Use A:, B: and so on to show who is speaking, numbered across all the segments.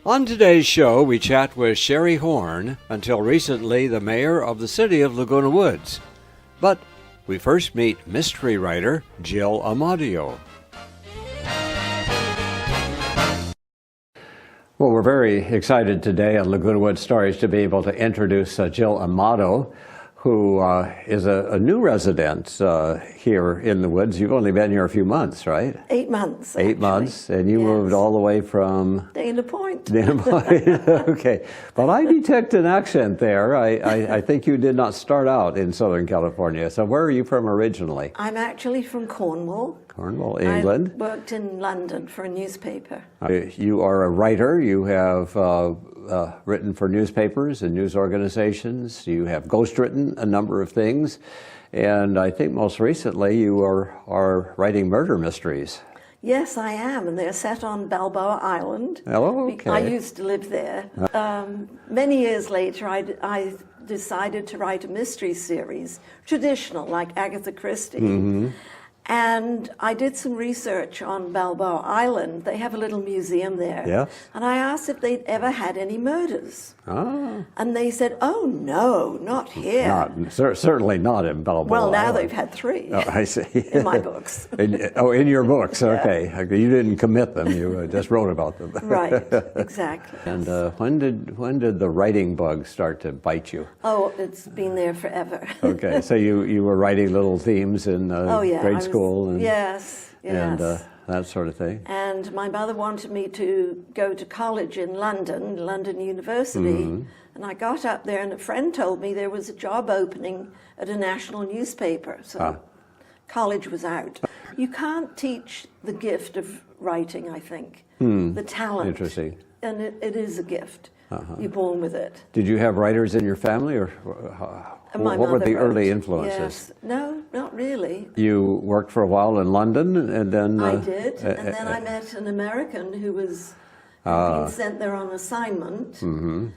A: On today's show, we chat with Sherry Horn, until recently the mayor of the city of Laguna Woods. But we first meet mystery writer Jill Amadio. Well, we're very excited today at Laguna Woods Stories to be able to introduce Jill Amadio, who is a new resident here in the woods. You've only been here a few months, right?
B: 8 months.
A: 8 months, and you moved all the way from
B: Dana Point.
A: Dana Point. Okay, but I detect an accent there. I think you did not start out in Southern California. So where are you from originally?
B: I'm actually from Cornwall.
A: Cornwall, England.
B: I worked in London for a newspaper.
A: You are a writer. You have written for newspapers and news organizations. You have ghostwritten a number of things. And I think most recently you are writing murder mysteries.
B: Yes, I am, and they're set on Balboa Island.
A: Oh, okay.
B: I used to live there. Many years later, I decided to write a mystery series, traditional, like Agatha Christie. Mm-hmm. And I did some research on Balboa Island. They have a little museum there.
A: Yes.
B: And I asked if they'd ever had any murders.
A: Ah.
B: And they said, oh, no, not here.
A: Certainly not in Balboa
B: Well, now
A: Island.
B: they've had 3.
A: Oh, I see.
B: In my books.
A: In your books, okay. Yeah. You didn't commit them, you just wrote about them.
B: Right, exactly.
A: And when did the writing bug start to bite you?
B: Oh, it's been there forever.
A: Okay, so you were writing little themes in grade school? And,
B: yes.
A: And that sort of thing.
B: And my mother wanted me to go to college in London University. Mm-hmm. And I got up there and a friend told me there was a job opening at a national newspaper. So college was out. You can't teach the gift of writing, I think. The talent.
A: Interesting.
B: And it is a gift. You're born with it.
A: Did you have writers in your family, or what were the early influences?
B: Yes. No, not really.
A: You worked for a while in London, and then...
B: I did, and then I met an American who was being sent there on assignment, mm-hmm.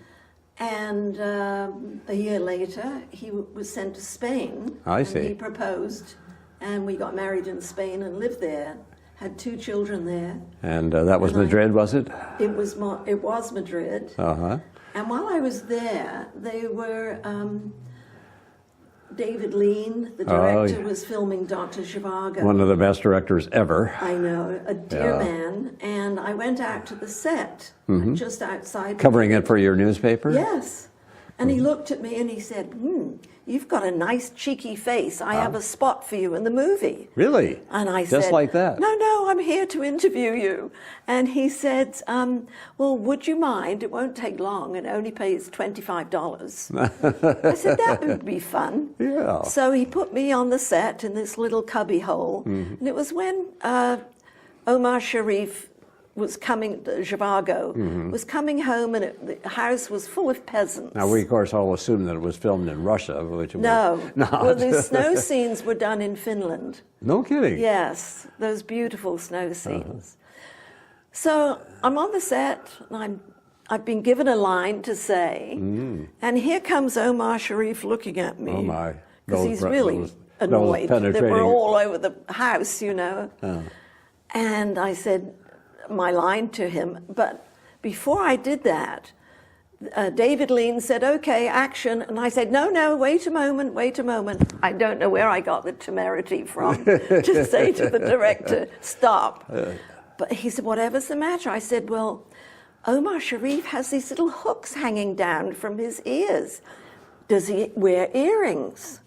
B: and a year later he was sent to Spain.
A: I see.
B: And he proposed, and we got married in Spain and lived there. Had 2 children there.
A: And that was Madrid, was it?
B: It was Madrid.
A: Uh-huh.
B: And while I was there, they were, David Lean, the director, was filming Dr. Zhivago.
A: One of the best directors ever.
B: I know, a dear man. And I went out to the set,
A: mm-hmm.
B: just outside.
A: Covering it for your newspaper?
B: Yes. And he looked at me and he said, you've got a nice cheeky face. I have a spot for you in the movie.
A: Really?
B: And I said,
A: just like that?
B: No, I'm here to interview you. And he said, well, would you mind? It won't take long. It only pays $25. I said, that would be fun.
A: Yeah.
B: So he put me on the set in this little cubby hole. Mm-hmm. And it was when Omar Sharif was coming, Zhivago, mm-hmm. was coming home, and the house was full of peasants.
A: Now, we, of course, all assumed that it was filmed in Russia, which
B: no.
A: was not.
B: Well, the snow scenes were done in Finland.
A: No kidding?
B: Yes, those beautiful snow scenes. So I'm on the set, and I've been given a line to say, and here comes Omar Sharif looking at me.
A: Oh, my.
B: Because he's really annoyed that we're all over the house, you know. Oh. And I said my line to him, but before I did that, David Lean said, okay, action, and I said, no, wait a moment. I don't know where I got the temerity from to say to the director, stop. But he said, whatever's the matter? I said, well, Omar Sharif has these little hooks hanging down from his ears. Does he wear earrings?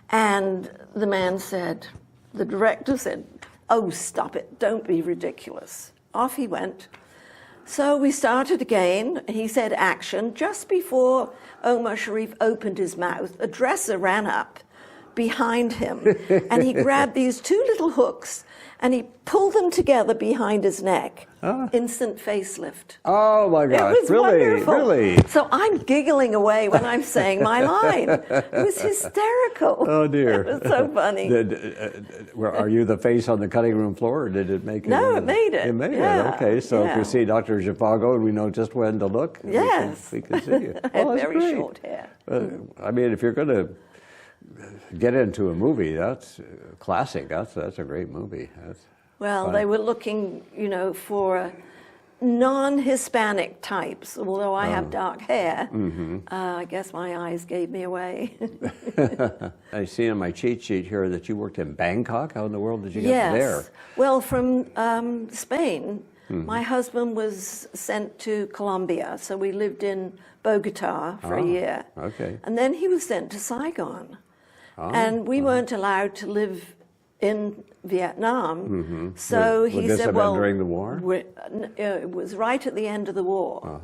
B: And the man said, the director said, oh, stop it, don't be ridiculous. Off he went. So we started again. He said action. Just before Omar Sharif opened his mouth, a dresser ran up behind him, and he grabbed these 2 little hooks, and he pulled them together behind his neck. Instant facelift.
A: Oh, my gosh.
B: It was wonderful.
A: Really?
B: So I'm giggling away when I'm saying my line. It was hysterical.
A: Oh, dear.
B: It was so funny.
A: Are you the face on the cutting room floor, or did it make it?
B: No, it made it.
A: It made it. Okay, so if you see Dr. Zhivago, we know just when to look.
B: Yes.
A: We can see you.
B: I had very short hair.
A: I mean, if you're going to get into a movie, that's classic. That's a great movie.
B: Well, they were looking, you know, for non-Hispanic types, although I have dark hair. I guess my eyes gave me away.
A: I see on my cheat sheet here that you worked in Bangkok. How in the world did you get there?
B: Well, from Spain. My husband was sent to Colombia, so we lived in Bogota for a year.
A: Okay.
B: And then he was sent to Saigon. And we weren't allowed to live in Vietnam. So he
A: Would this
B: said,
A: have
B: well,
A: been during the war?
B: it was right at the end of the war.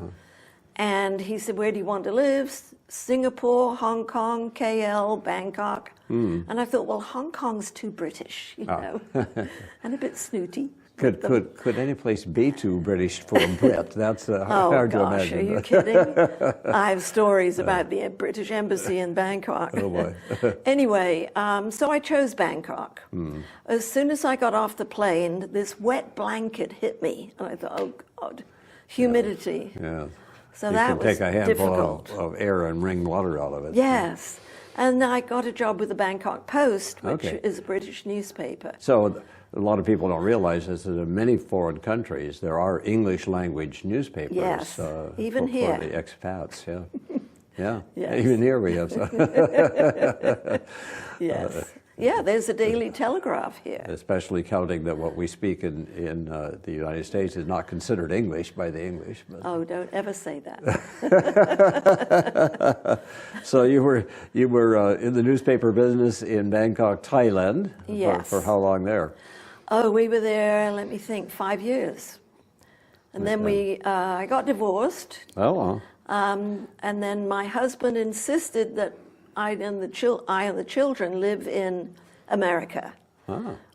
B: And he said, where do you want to live? Singapore, Hong Kong, KL, Bangkok. And I thought, well, Hong Kong's too British, you know, and a bit snooty.
A: Could any place be too British for a Brit? That's hard to imagine.
B: Are you kidding? I have stories about the British Embassy in Bangkok.
A: Oh boy.
B: Anyway, so I chose Bangkok. As soon as I got off the plane, this wet blanket hit me, and I thought, oh God, humidity.
A: Yeah.
B: So
A: you
B: that
A: can
B: was
A: take a handful
B: difficult.
A: of air and wring water out of it.
B: Yes. And I got a job with the Bangkok Post, which is a British newspaper.
A: So a lot of people don't realize this, that in many foreign countries there are English language newspapers.
B: Yes, even here.
A: For the expats, yeah. Yeah,
B: Yes.
A: even here we have some.
B: Yes. Yeah, there's a Daily Telegraph here.
A: Especially counting that what we speak in the United States is not considered English by the English. But.
B: Oh, don't ever say that.
A: So you were in the newspaper business in Bangkok, Thailand.
B: Yes.
A: For how long there?
B: Oh, we were there, let me think, 5 years. And then I got divorced.
A: Oh.
B: And then my husband insisted that I and the children live in America.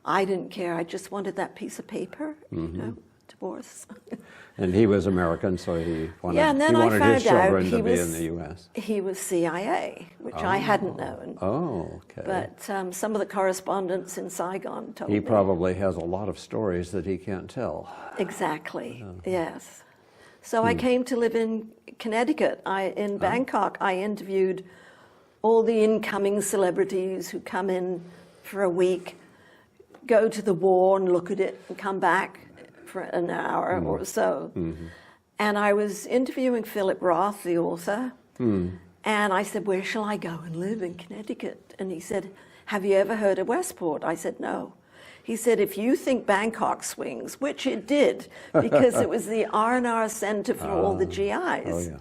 B: I didn't care. I just wanted that piece of paper, you know, divorce.
A: And he was American, so he wanted,
B: and then
A: he
B: I
A: wanted
B: found
A: his children
B: out
A: to be in the U.S.
B: He was CIA, which I hadn't known.
A: Oh, okay.
B: But some of the correspondents in Saigon told me.
A: He probably has a lot of stories that he can't tell.
B: Exactly, yes. So I came to live in Connecticut. In Bangkok, I interviewed all the incoming celebrities who come in for a week, go to the war and look at it and come back for an hour or so. And I was interviewing Philip Roth, the author, and I said, where shall I go and live in Connecticut? And he said, have you ever heard of Westport? I said, no. He said, if you think Bangkok swings, which it did, because it was the R&R center for all the GIs.
A: Oh, yeah.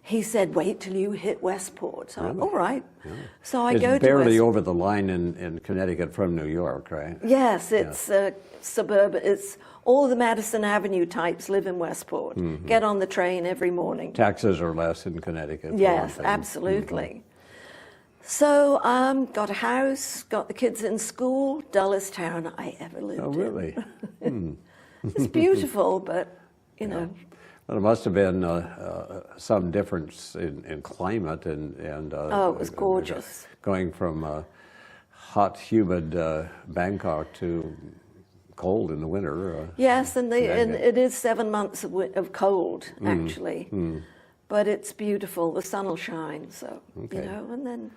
B: He said, wait till you hit Westport. So, all right. Yeah. So I
A: it's
B: go to
A: barely over the line in Connecticut from New York, right?
B: Yes, it's suburban. It's all the Madison Avenue types live in Westport. Get on the train every morning.
A: Taxes are less in Connecticut.
B: Yes, absolutely. So got a house, got the kids in school, dullest town I ever lived in.
A: Oh, really?
B: It's beautiful, but, you know.
A: Well, it must have been some difference in climate and
B: oh, it was gorgeous.
A: Going from hot, humid Bangkok to cold in the winter.
B: Yes, and it is 7 months of cold, actually. But it's beautiful. The sun will shine, so, you know, and then...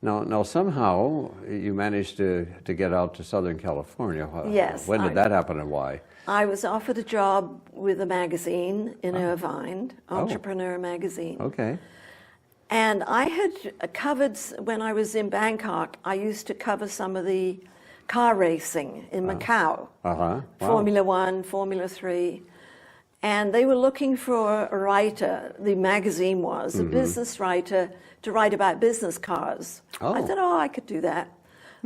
A: Now, somehow you managed to get out to Southern California.
B: Yes.
A: When did that happen and why?
B: I was offered a job with a magazine in Irvine, Entrepreneur magazine.
A: Okay.
B: And I had covered, when I was in Bangkok, I used to cover some of the car racing in Macau.
A: Wow.
B: Formula One, Formula 3. And they were looking for a writer, the magazine was, a business writer, to write about business cars. I said, I could do that.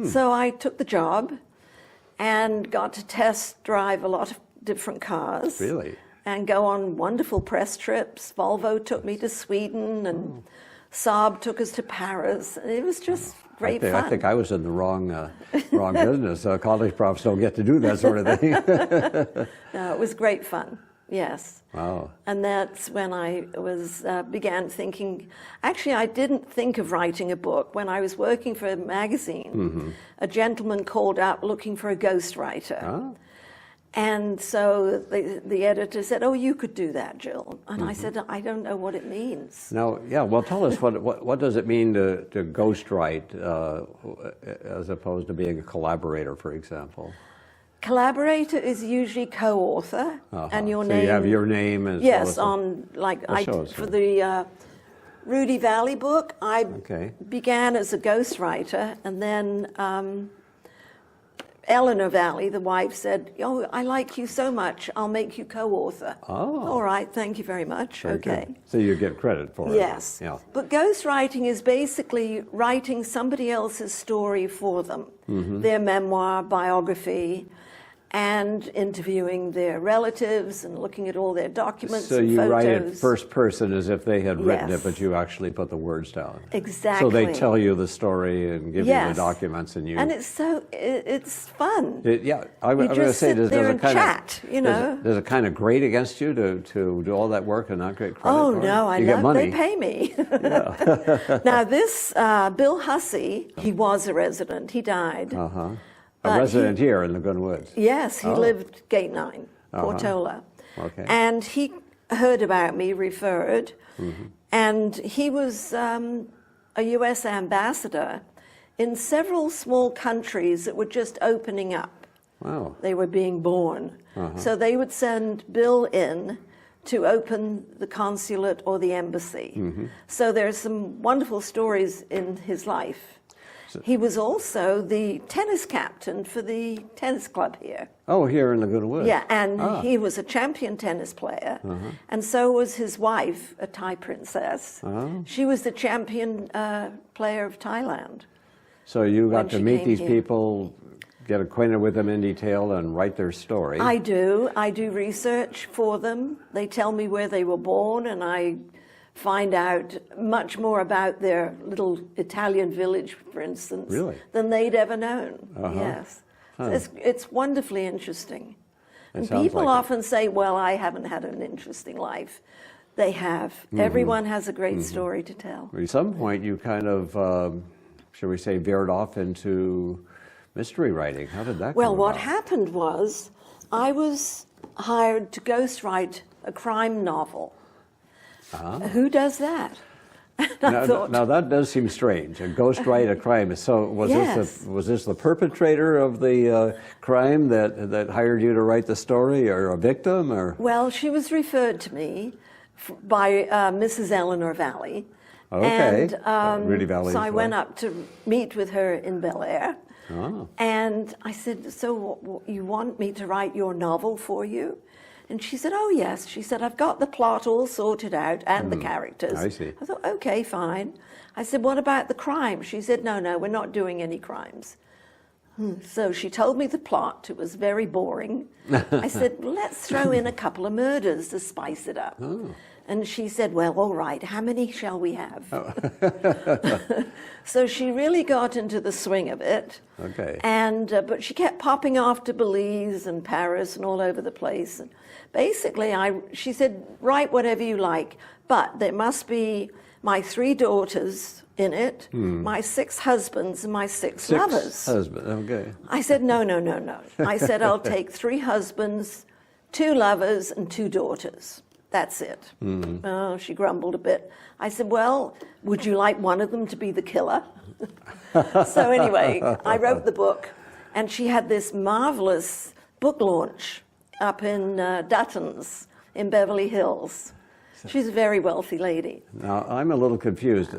B: So I took the job and got to test drive a lot of different cars.
A: Really?
B: And go on wonderful press trips. Volvo took me to Sweden, and Saab took us to Paris. And it was just great fun.
A: I think I was in the wrong business. College profs don't get to do that sort of thing.
B: No, it was great fun. Yes.
A: Wow.
B: And that's when I began thinking, actually I didn't think of writing a book. When I was working for a magazine, a gentleman called up looking for a ghostwriter. And so the editor said, oh, you could do that, Jill. And I said, I don't know what it means.
A: Now, yeah, well, tell us, what does it mean to ghostwrite as opposed to being a collaborator, for example?
B: Collaborator is usually co-author, and your name.
A: So you have your name as
B: yes,
A: well as
B: on like for
A: the
B: the Rudy Valley book. I began as a ghostwriter, and then Eleanor Valley, the wife, said, "Oh, I like you so much, I'll make you co-author."
A: Oh.
B: All right, thank you very much.
A: Very
B: okay.
A: Good. So you get credit for it.
B: Yes.
A: Yeah.
B: But ghostwriting is basically writing somebody else's story for them, their memoir, biography, and interviewing their relatives and looking at all their documents
A: So
B: and
A: you
B: photos.
A: write it first person as if they had written
B: Yes.
A: it, but you actually put the words down.
B: Exactly.
A: So they tell you the story and give you the documents, and you.
B: And it's fun.
A: I'm going to say, does
B: there
A: it
B: and
A: kind
B: chat, you know.
A: Does it kind of grate against you to do all that work and not get credit?
B: Oh
A: for it?
B: no, I
A: you get
B: love.
A: money.
B: They pay me. Now this Bill Hussey, he was a resident. He died.
A: A resident here in Laguna Woods.
B: Yes, he lived Gate 9, Portola.
A: Okay.
B: And he heard about me, referred, and he was a U.S. ambassador in several small countries that were just opening up.
A: Wow.
B: They were being born. So they would send Bill in to open the consulate or the embassy. So there's some wonderful stories in his life. He was also the tennis captain for the tennis club here.
A: Oh, here in Laguna Woods.
B: Yeah, and he was a champion tennis player, and so was his wife, a Thai princess. She was the champion player of Thailand.
A: So you got to meet these people, get acquainted with them in detail, and write their story.
B: I do. I do research for them. They tell me where they were born, and I find out much more about their little Italian village, for instance, than they'd ever known. Yes. So it's wonderfully interesting. And people often say, well, I haven't had an interesting life. They have. Everyone has a great story to tell.
A: At some point, you kind of, shall we say, veered off into mystery writing. How did that
B: Well,
A: come
B: what
A: about?
B: happened was I was hired to ghostwrite a crime novel. Who does that?
A: Now that does seem strange. A ghostwrite a crime. So was this the perpetrator of the crime that hired you to write the story, or a victim, or?
B: Well, she was referred to me by Mrs. Eleanor Valley.
A: Okay.
B: And
A: Rudy Valley.
B: so I went up to meet with her in Bel Air. And I said, "So you want me to write your novel for you?" And she said, "Oh, yes." She said, "I've got the plot all sorted out and the characters."
A: I see.
B: I thought, okay, fine. I said, "What about the crime?" She said, no, we're not doing any crimes. So she told me the plot. It was very boring. I said, "Let's throw in a couple of murders to spice it up." And she said, "Well, all right, how many shall we have?" So she really got into the swing of it.
A: Okay.
B: And but she kept popping off to Belize and Paris and all over the place. And basically, she said, "Write whatever you like, but there must be my 3 daughters in it, my 6 husbands, and my 6 lovers."
A: Okay.
B: I said, no. I said, "I'll take 3 husbands, 2 lovers, and 2 daughters. That's it." Oh, she grumbled a bit. I said, "Well, would you like one of them to be the killer?" So anyway, I wrote the book, and she had this marvelous book launch up in Dutton's in Beverly Hills. She's a very wealthy lady.
A: Now, I'm a little confused.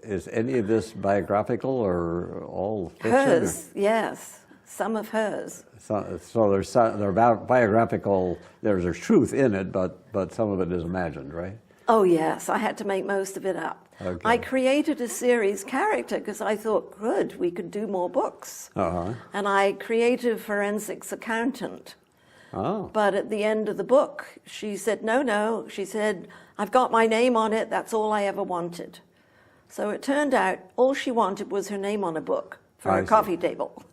A: Is any of this biographical or all fiction?
B: Hers, yes. Some of hers.
A: So they're biographical, there's truth in it, but some of it is imagined, right?
B: Oh, yes. I had to make most of it up.
A: Okay.
B: I created a series character because I thought, good, we could do more books. And I created a forensics accountant. But at the end of the book, she said, no. She said, "I've got my name on it. That's all I ever wanted." So it turned out all she wanted was her name on a book for her coffee table.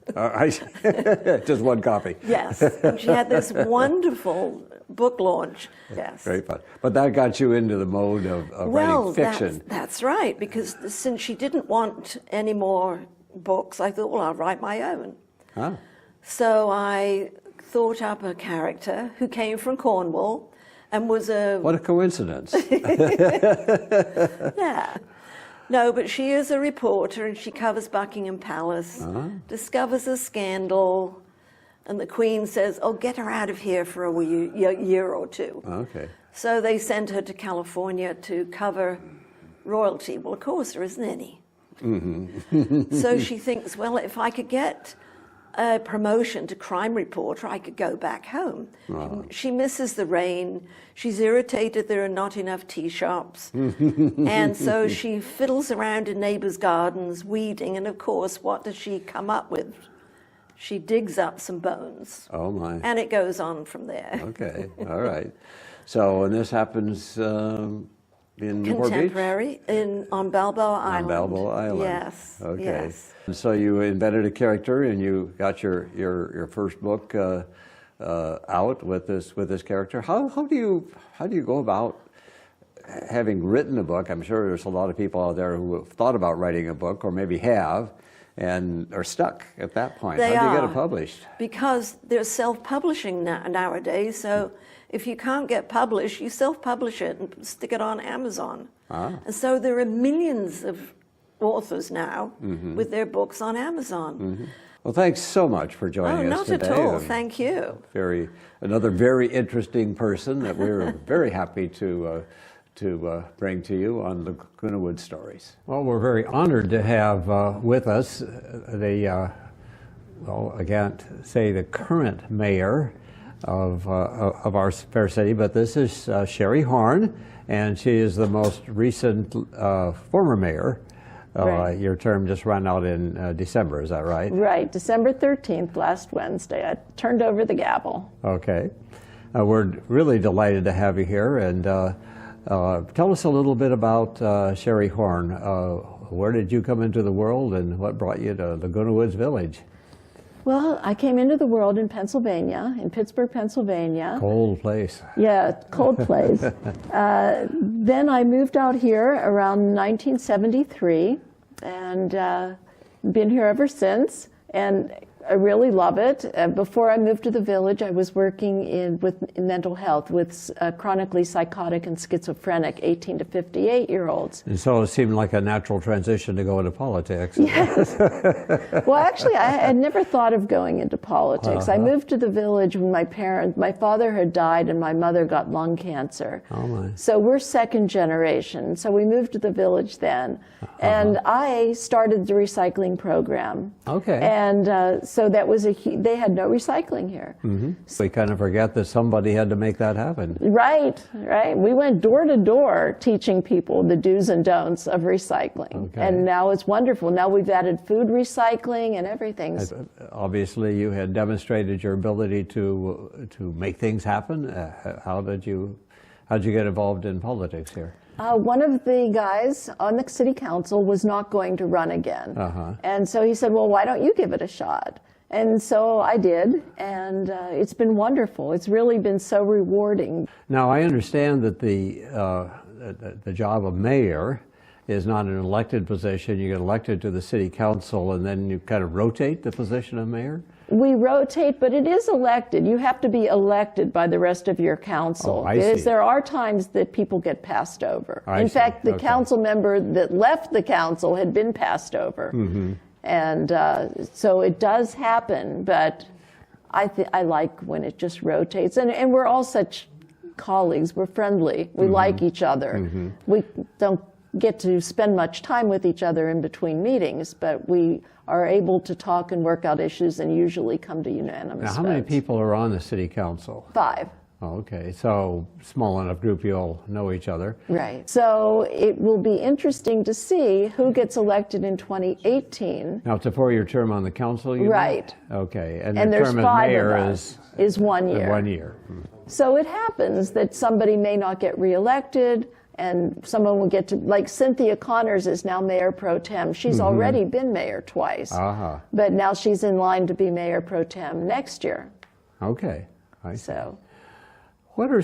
A: Just one copy.
B: Yes. And she had this wonderful book launch. Yes.
A: Very fun. But that got you into the mode of writing fiction.
B: That's right, because since she didn't want any more books, I thought, well, I'll write my own. So I thought up a character who came from Cornwall and was a...
A: What a coincidence.
B: Yeah. No, but she is a reporter and she covers Buckingham Palace, discovers a scandal, And the Queen says, oh, get her out of here for a year or two.
A: Okay.
B: So they send her to California to cover royalty. Well, of course, there isn't any. So she thinks, well, if I could get a promotion to crime reporter, I could go back home. She misses the rain. She's irritated there are not enough tea shops. And so she fiddles around in neighbors' gardens, weeding, and of course, what does she come up with? She digs up some bones.
A: Oh, my.
B: And it goes on from there.
A: Okay, all right. So, and this happens in Newport Beach?
B: Contemporary, on Balboa Island.
A: On Balboa Island.
B: Yes,
A: Okay.
B: yes.
A: And so you invented a character, and you got your first book out with this character. How do you go about having written a book? I'm sure there's a lot of people out there who have thought about writing a book, or maybe have, and are stuck at that point. How do you get it published?
B: Because there's self-publishing nowadays, so if you can't get published, you self-publish it and stick it on Amazon. And so there are millions of authors now with their books on Amazon.
A: Well, thanks so much for joining us today.
B: Not at all. Thank you.
A: Another very interesting person that we're very happy to bring to you on the Laguna Woods Stories. Well, we're very honored to have with us I can't say the current mayor of our fair city, but this is Sherry Horn, and she is the most recent former mayor. Right. Your term just ran out in December, is that right?
C: Right, December 13th, last Wednesday. I turned over the gavel.
A: Okay. We're really delighted to have you here, and tell us a little bit about Sherry Horn. Where did you come into the world, and what brought you to Laguna Woods Village?
C: Well, I came into the world in Pennsylvania, in Pittsburgh, Pennsylvania.
A: Cold place.
C: Yeah, cold place. Then I moved out here around 1973, and been here ever since, and I really love it. Before I moved to the village, I was working in mental health with chronically psychotic and schizophrenic 18 to 58-year-olds.
A: And so it seemed like a natural transition to go into politics.
C: Yes. Well, actually, I had never thought of going into politics. I moved to the village when my father had died and my mother got lung cancer.
A: Oh my.
C: So we're second generation. So we moved to the village then. And I started the recycling program.
A: Okay.
C: And so that was they had no recycling here.
A: So we kind of forget that somebody had to make that happen.
C: Right, right. We went door to door teaching people the do's and don'ts of recycling. Okay. And now it's wonderful. Now we've added food recycling and everything.
A: Obviously you had demonstrated your ability to make things happen. How did you get involved in politics here?
C: One of the guys on the city council was not going to run again. And so he said, well, why don't you give it a shot? And so I did, and it's been wonderful. It's really been so rewarding.
A: Now, I understand that the job of mayor is not an elected position. You get elected to the city council, and then you kind of rotate the position of mayor?
C: We rotate, but it is elected. You have to be elected by the rest of your council. Because there are times that people get passed over. In fact, the council member that left the council had been passed over. And so it does happen, but I like when it just rotates. And we're all such colleagues. We're friendly. We like each other. We don't get to spend much time with each other in between meetings, but we are able to talk and work out issues and usually come to unanimous votes.
A: Now, how many people are on the city council?
C: 5.
A: Okay, so small enough group you'll know each other.
C: Right. So it will be interesting to see who gets elected in 2018.
A: Now, it's a 4-year term on the council, you
C: Right.
A: Know? Okay, and
C: there's
A: term as
C: 5
A: mayor
C: of us. Is 1 year.
A: 1 year.
C: So it happens that somebody may not get reelected, and someone will get to, like Cynthia Connors is now mayor pro tem. She's already been mayor twice, but now she's in line to be mayor pro tem next year.
A: Okay, I see.
C: So,
A: what are,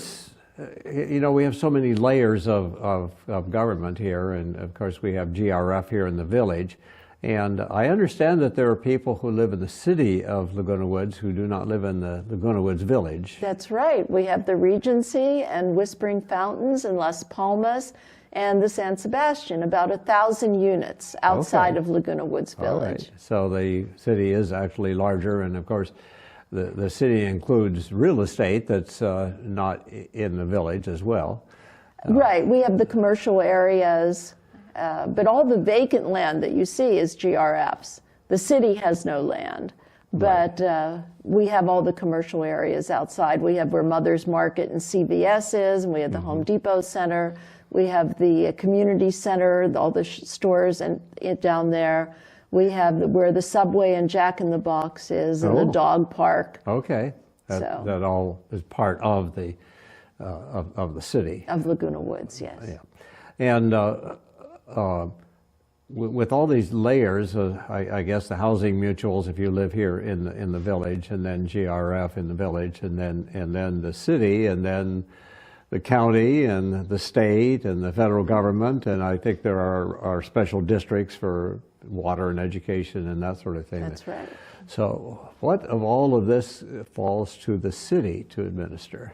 A: you know, we have so many layers of government here, and of course we have GRF here in the village, and I understand that there are people who live in the city of Laguna Woods who do not live in the Laguna Woods Village.
C: That's right. We have the Regency and Whispering Fountains and Las Palmas and the San Sebastian, about 1,000 units outside of Laguna Woods Village.
A: All right. So the city is actually larger, and of course the city includes real estate that's not in the village as well.
C: Right, we have the commercial areas, but all the vacant land that you see is GRFs. The city has no land, but we have all the commercial areas outside. We have where Mother's Market and CVS is, and we have the Home Depot Center. We have the community center, all the stores and down there. We have where the Subway and Jack in the Box is, and the dog park.
A: Okay, that all is part of the city
C: of Laguna Woods. Yes.
A: Yeah, and with all these layers, I guess the housing mutuals, if you live here in the village, and then GRF in the village, and then the city, and then the county and the state and the federal government, and I think there are special districts for water and education and that sort of thing.
C: That's right.
A: So what of all of this falls to the city to administer?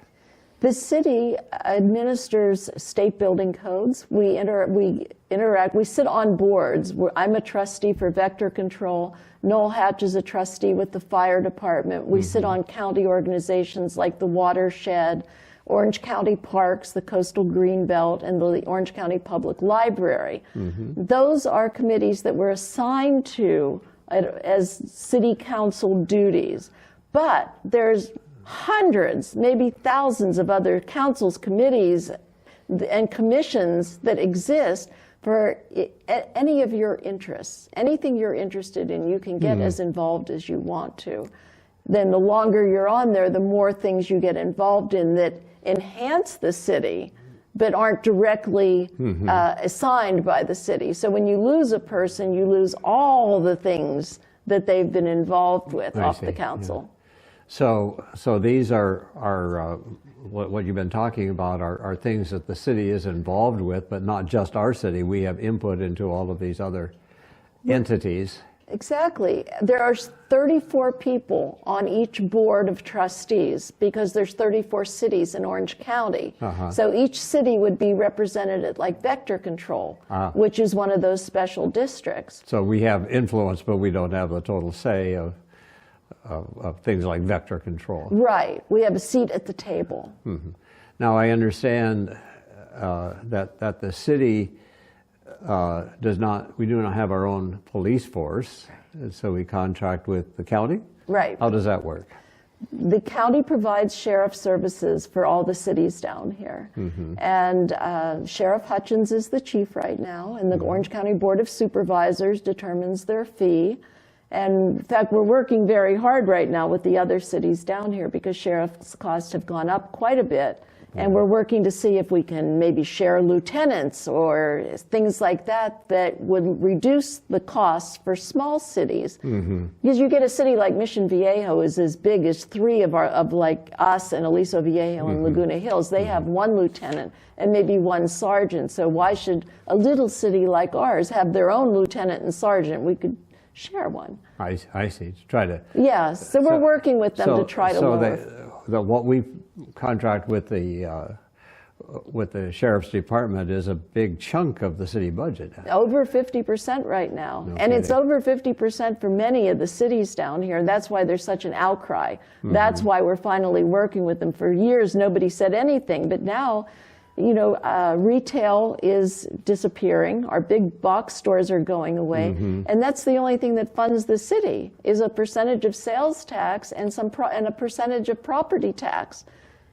C: The city administers state building codes. We interact, we sit on boards. I'm a trustee for vector control. Noel Hatch is a trustee with the fire department. We sit on county organizations like the Watershed, Orange County Parks, the Coastal Greenbelt, and the Orange County Public Library. Those are committees that we're assigned to as city council duties. But there's hundreds, maybe thousands of other councils, committees, and commissions that exist for any of your interests. Anything you're interested in, you can get as involved as you want to. Then the longer you're on there, the more things you get involved in that enhance the city, but aren't directly assigned by the city. So when you lose a person, you lose all the things that they've been involved with off the council.
A: Yeah. So these are what you've been talking about are things that the city is involved with, but not just our city. We have input into all of these other entities.
C: Exactly. There are 34 people on each board of trustees because there's 34 cities in Orange County. So each city would be represented at like vector control, which is one of those special districts.
A: So we have influence, but we don't have the total say of things like vector control.
C: Right. We have a seat at the table.
A: Now I understand that the city we do not have our own police force, so we contract with the county?
C: Right.
A: How does that work?
C: The county provides sheriff services for all the cities down here. And Sheriff Hutchins is the chief right now, and the Orange County Board of Supervisors determines their fee. And in fact, we're working very hard right now with the other cities down here because sheriff's costs have gone up quite a bit. And we're working to see if we can maybe share lieutenants or things like that that would reduce the costs for small cities. Because you get a city like Mission Viejo is as big as three of like us and Aliso Viejo and Laguna Hills. They have one lieutenant and maybe one sergeant. So why should a little city like ours have their own lieutenant and sergeant? We could share one.
A: I see. To try to.
C: Yeah. So we're working with them to try to lower.
A: What we contract with the sheriff's department is a big chunk of the city budget.
C: Over 50% right now.
A: No
C: and
A: kidding.
C: It's over 50% for many of the cities down here. And that's why there's such an outcry. That's why we're finally working with them. For years, nobody said anything. But now, you know, retail is disappearing. Our big box stores are going away. And that's the only thing that funds the city is a percentage of sales tax and a percentage of property tax.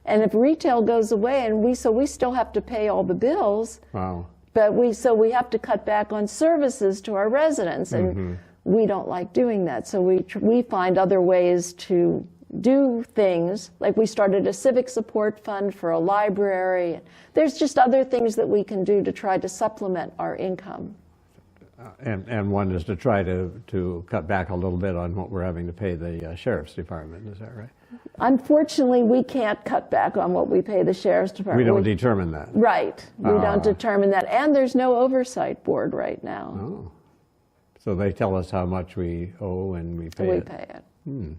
C: And if retail goes away, and we still have to pay all the bills.
A: Wow.
C: But we have to cut back on services to our residents, and we don't like doing that. So we find other ways to do things, like we started a civic support fund for a library. There's just other things that we can do to try to supplement our income.
A: And one is to try to cut back a little bit on what we're having to pay the sheriff's department. Is that right?
C: Unfortunately, we can't cut back on what we pay the sheriff's department.
A: We don't determine that.
C: Right. We don't determine that. And there's no oversight board right now.
A: Oh. So they tell us how much we owe and we pay it.
C: We pay it.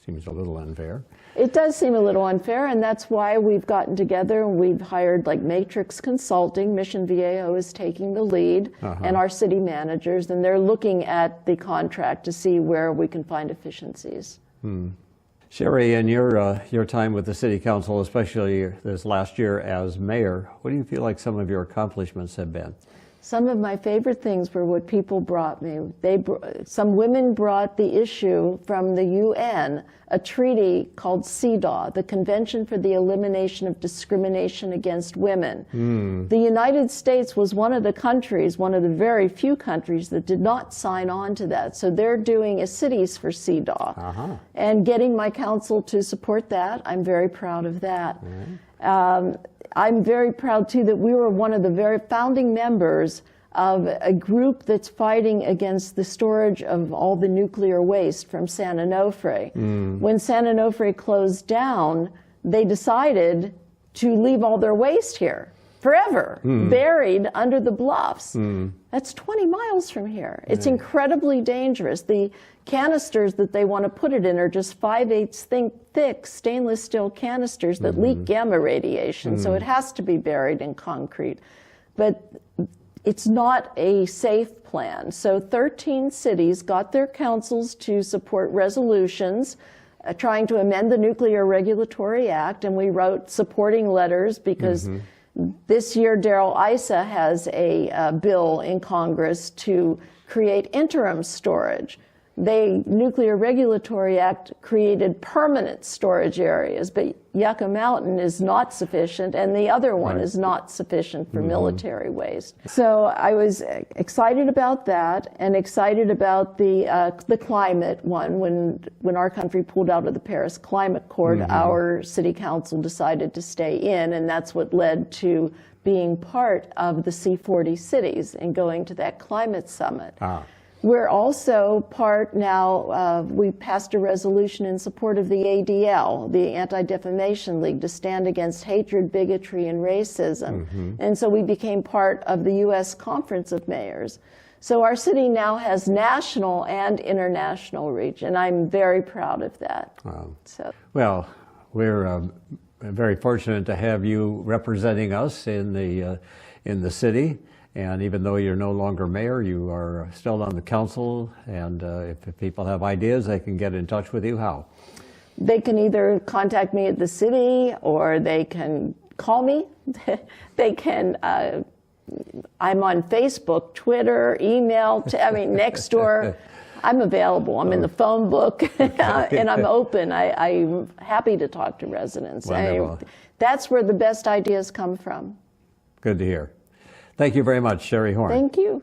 A: Seems a little unfair.
C: It does seem a little unfair, and that's why we've gotten together and we've hired like Matrix Consulting. Mission Viejo is taking the lead, and our city managers, and they're looking at the contract to see where we can find efficiencies.
A: Sherry, in your time with the City Council, especially this last year as mayor, what do you feel like some of your accomplishments have been?
C: Some of my favorite things were what people brought me. Some women brought the issue from the UN, a treaty called CEDAW, the Convention for the Elimination of Discrimination Against Women. The United States was one of the countries, one of the very few countries that did not sign on to that. So they're doing a cities for CEDAW. And getting my council to support that, I'm very proud of that. I'm very proud, too, that we were one of the very founding members of a group that's fighting against the storage of all the nuclear waste from San Onofre. When San Onofre closed down, they decided to leave all their waste here forever, buried under the bluffs. That's 20 miles from here. It's incredibly dangerous. The canisters that they want to put it in are just 5/8 thick stainless steel canisters that leak gamma radiation, so it has to be buried in concrete. But it's not a safe plan. So 13 cities got their councils to support resolutions trying to amend the Nuclear Regulatory Act, and we wrote supporting letters because this year Darrell Issa has a bill in Congress to create interim storage. The Nuclear Regulatory Act created permanent storage areas, but Yucca Mountain is not sufficient, and the other one is not sufficient for military waste. So I was excited about that, and excited about the climate one. When our country pulled out of the Paris Climate Accord, our city council decided to stay in, and that's what led to being part of the C40 cities and going to that climate summit. We're also part now, we passed a resolution in support of the ADL, the Anti-Defamation League, to stand against hatred, bigotry, and racism. And so we became part of the U.S. Conference of Mayors. So our city now has national and international reach, and I'm very proud of that.
A: Well, we're very fortunate to have you representing us in the city. And even though you're no longer mayor, you are still on the council. And if people have ideas, they can get in touch with you. How?
C: They can either contact me at the city, or they can call me. They can, I'm on Facebook, Twitter, email, next door. I'm available. I'm in the phone book, and I'm open. I'm happy to talk to residents. That's where the best ideas come from.
A: Good to hear. Thank you very much, Sherry Horn.
C: Thank you.